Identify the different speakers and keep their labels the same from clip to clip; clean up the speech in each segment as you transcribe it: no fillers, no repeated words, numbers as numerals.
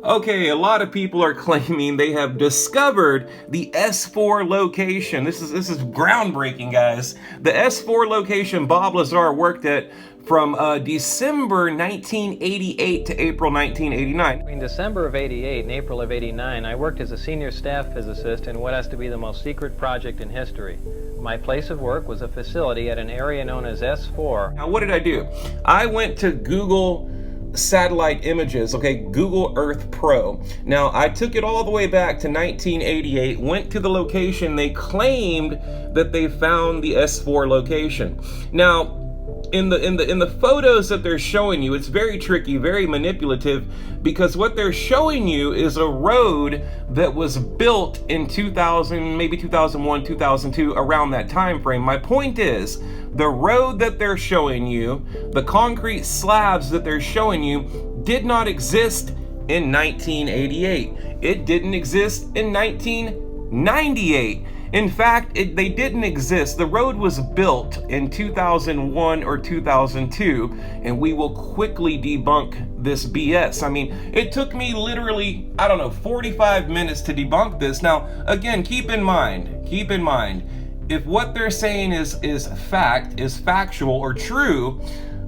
Speaker 1: Okay, a lot of people are claiming they have discovered the S-4 location. This is groundbreaking, guys. The S-4 location Bob Lazar worked at from December 1988 to April 1989.
Speaker 2: Between December of 88 and April of 89, I worked as a senior staff physicist in what has to be the most secret project in history. My place of work was a facility at an area known as S-4.
Speaker 1: Now, what did I do? I went to Google satellite images, okay, Google Earth Pro. Now, I took it all the way back to 1988, went to the location they claimed that they found the S-4 location. Now, in the photos that they're showing you, it's very tricky, very manipulative, because what they're showing you is a road that was built in 2000, maybe 2001, 2002, around that time frame. My point is, the road that they're showing you, the concrete slabs that they're showing you, did not exist in 1988. It didn't exist in 1998. In fact, they didn't exist. The road was built in 2001 or 2002, and we will quickly debunk this BS. I mean, it took me literally, 45 minutes to debunk this. Now, again, keep in mind, if what they're saying is factual or true,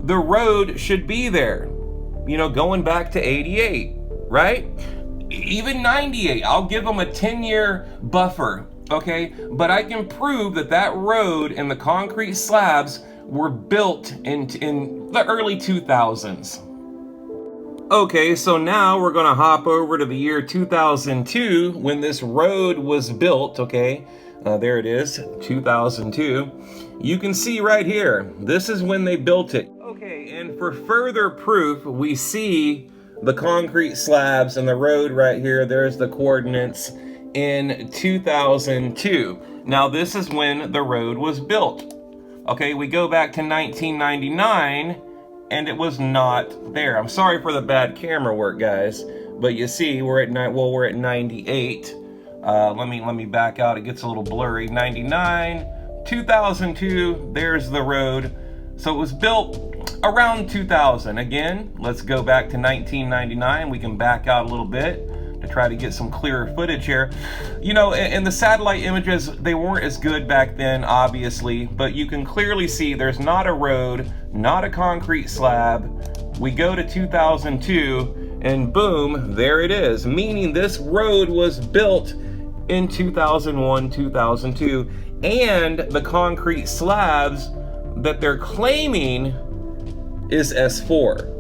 Speaker 1: the road should be there, going back to 88, right? Even 98, I'll give them a 10-year buffer. Okay, but I can prove that road and the concrete slabs were built in the early 2000s. Okay, so now we're gonna hop over to the year 2002 when this road was built, okay? There it is, 2002. You can see right here, this is when they built it. Okay, and for further proof, we see the concrete slabs and the road right here. There's the coordinates. In 2002. Now, this is when the road was built. Okay, we go back to 1999 and it was not there. I'm sorry for the bad camera work, guys, but you see we're at 98. Let me back out. It gets a little blurry. 99, 2002, there's the road. So it was built around 2000. Again, let's go back to 1999. We can back out a little bit to try to get some clearer footage here. And the satellite images, they weren't as good back then, obviously, but you can clearly see there's not a road, not a concrete slab. We go to 2002 and boom, there it is, meaning this road was built in 2001, 2002, and the concrete slabs that they're claiming is S-4.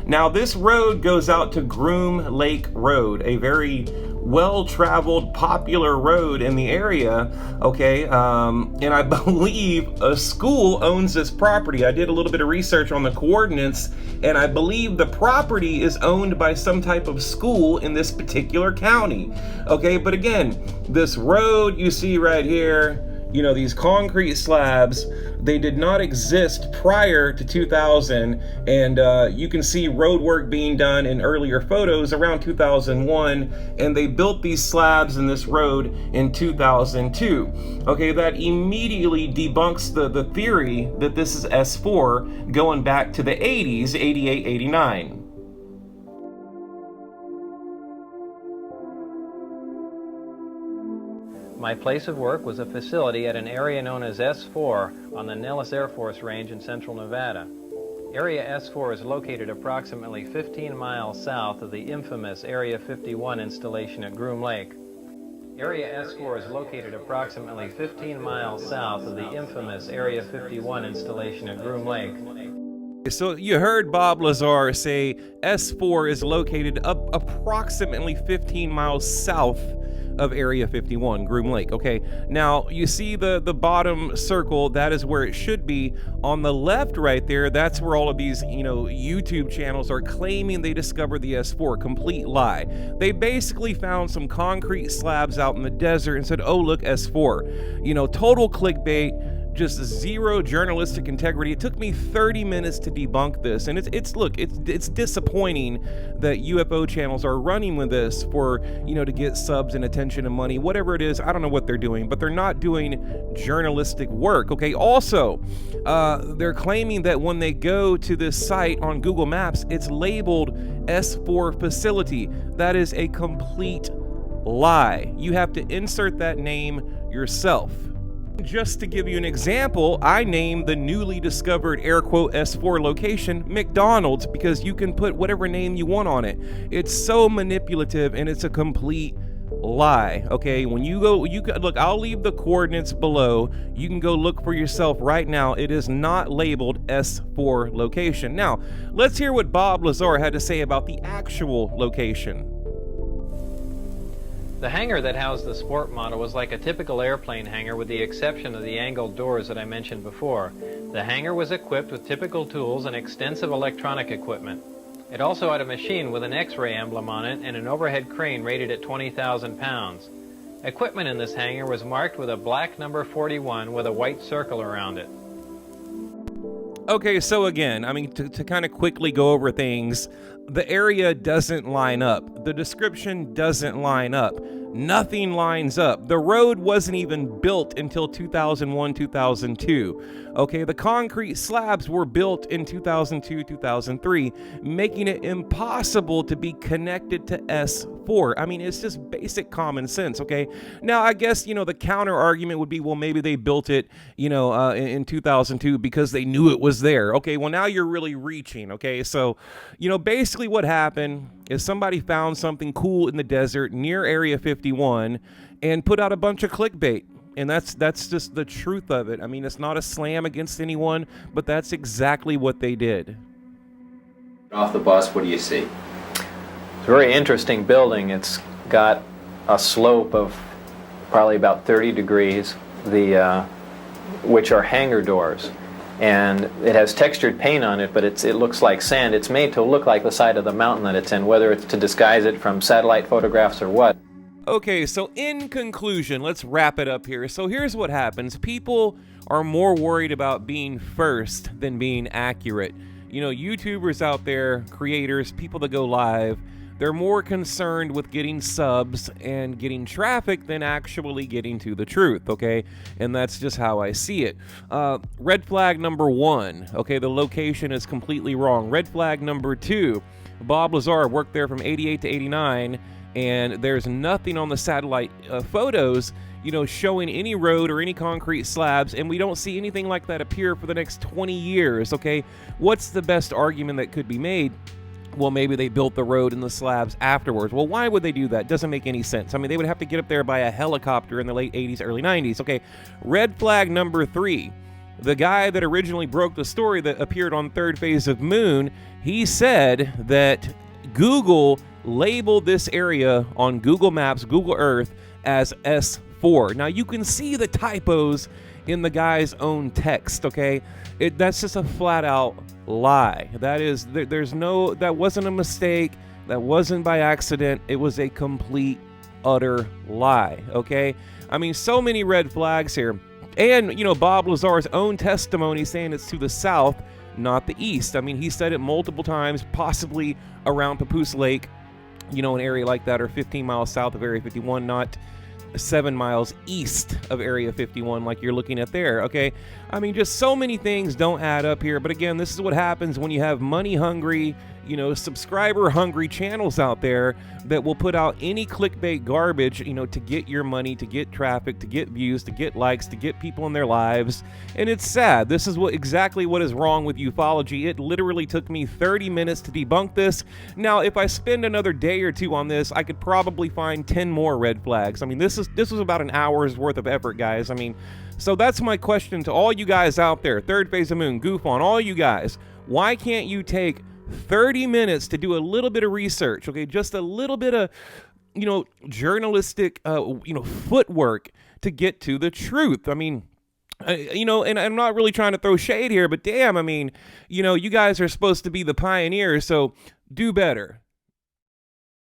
Speaker 1: Now, this road goes out to Groom Lake Road, a very well-traveled, popular road in the area, okay? And I believe a school owns this property. I did a little bit of research on the coordinates, and I believe the property is owned by some type of school in this particular county, okay? But again, this road you see right here, these concrete slabs, they did not exist prior to 2000, and you can see road work being done in earlier photos around 2001, and they built these slabs in this road in 2002. Okay, that immediately debunks the theory that this is S-4 going back to the 80s, 88, 89.
Speaker 2: My place of work was a facility at an area known as S-4 on the Nellis Air Force Range in central Nevada. Area S-4 is located approximately 15 miles south of the infamous Area 51 installation at Groom Lake. Area S-4 is located approximately 15 miles south of the infamous Area 51 installation at Groom Lake.
Speaker 1: So you heard Bob Lazar say S-4 is located approximately 15 miles south of Area 51, Groom Lake. Okay, now you see the bottom circle, that is where it should be. On the left right there, that's where all of these, YouTube channels are claiming they discovered the S-4. Complete lie. They basically found some concrete slabs out in the desert and said, oh, look, S-4. Total clickbait. just zero journalistic integrity. It took me 30 minutes to debunk this, and it's disappointing that UFO channels are running with this for, to get subs and attention and money, whatever it is. I don't know what they're doing, but they're not doing journalistic work. Okay. Also, they're claiming that when they go to this site on Google Maps, it's labeled S-4 facility. That is a complete lie. You have to insert that name yourself. Just to give you an example, I named the newly discovered air quote S-4 location McDonald's because you can put whatever name you want on it. It's so manipulative and it's a complete lie. Okay, when you go, you can look, I'll leave the coordinates below. You can go look for yourself right now. It is not labeled S-4 location. Now, let's hear what Bob Lazar had to say about the actual location.
Speaker 2: The hangar that housed the sport model was like a typical airplane hangar with the exception of the angled doors that I mentioned before. The hangar was equipped with typical tools and extensive electronic equipment. It also had a machine with an X-ray emblem on it and an overhead crane rated at 20,000 pounds. Equipment in this hangar was marked with a black number 41 with a white circle around it.
Speaker 1: Okay, so again, to kind of quickly go over things, the area doesn't line up. The description doesn't line up. Nothing lines up. The road wasn't even built until 2001, 2002. Okay, the concrete slabs were built in 2002, 2003, making it impossible to be connected to S-4. It's just basic common sense, okay? Now, I guess, the counter argument would be, well, maybe they built it, in 2002 because they knew it was there. Okay, well, now you're really reaching, okay? So, basically what happened is somebody found something cool in the desert near Area 51 and put out a bunch of clickbait. And that's just the truth of it. It's not a slam against anyone, but that's exactly what they did.
Speaker 3: Off the bus, what do you see?
Speaker 2: It's a very interesting building. It's got a slope of probably about 30 degrees, which are hangar doors. And it has textured paint on it, but it looks like sand. It's made to look like the side of the mountain that it's in, whether it's to disguise it from satellite photographs or what.
Speaker 1: Okay, so in conclusion, let's wrap it up here. So here's what happens. People are more worried about being first than being accurate. YouTubers out there, creators, people that go live, they're more concerned with getting subs and getting traffic than actually getting to the truth, okay? And that's just how I see it. Red flag number 1, okay, the location is completely wrong. Red flag number 2, Bob Lazar worked there from 88 to 89, and there's nothing on the satellite photos, showing any road or any concrete slabs, and we don't see anything like that appear for the next 20 years, okay? What's the best argument that could be made? Well, maybe they built the road and the slabs afterwards. Well, why would they do that? Doesn't make any sense. They would have to get up there by a helicopter in the late 80s, early 90s. Okay, red flag number 3. The guy that originally broke the story that appeared on Third Phase of Moon, he said that Google labeled this area on Google Maps, Google Earth, as S-4. Now, you can see the typos in the guy's own text, okay? That's just a flat-out lie. That wasn't a mistake. That wasn't by accident. It was a complete, utter lie, okay? So many red flags here. And, Bob Lazar's own testimony saying it's to the south, not the east. He said it multiple times, possibly around Papoose Lake, an area like that, or 15 miles south of Area 51, not 7 miles east of Area 51 like you're looking at there, okay? Just so many things don't add up here. But again, this is what happens when you have money-hungry, subscriber-hungry channels out there that will put out any clickbait garbage, to get your money, to get traffic, to get views, to get likes, to get people in their lives. And it's sad. This is exactly what is wrong with ufology. It literally took me 30 minutes to debunk this. Now, if I spend another day or two on this, I could probably find 10 more red flags. This was about an hour's worth of effort, guys. So that's my question to all you guys out there. Third Phase of Moon, GUFON, all you guys. Why can't you take 30 minutes to do a little bit of research, okay? Just a little bit of, journalistic, footwork to get to the truth. And I'm not really trying to throw shade here, but damn, you guys are supposed to be the pioneers, so do better.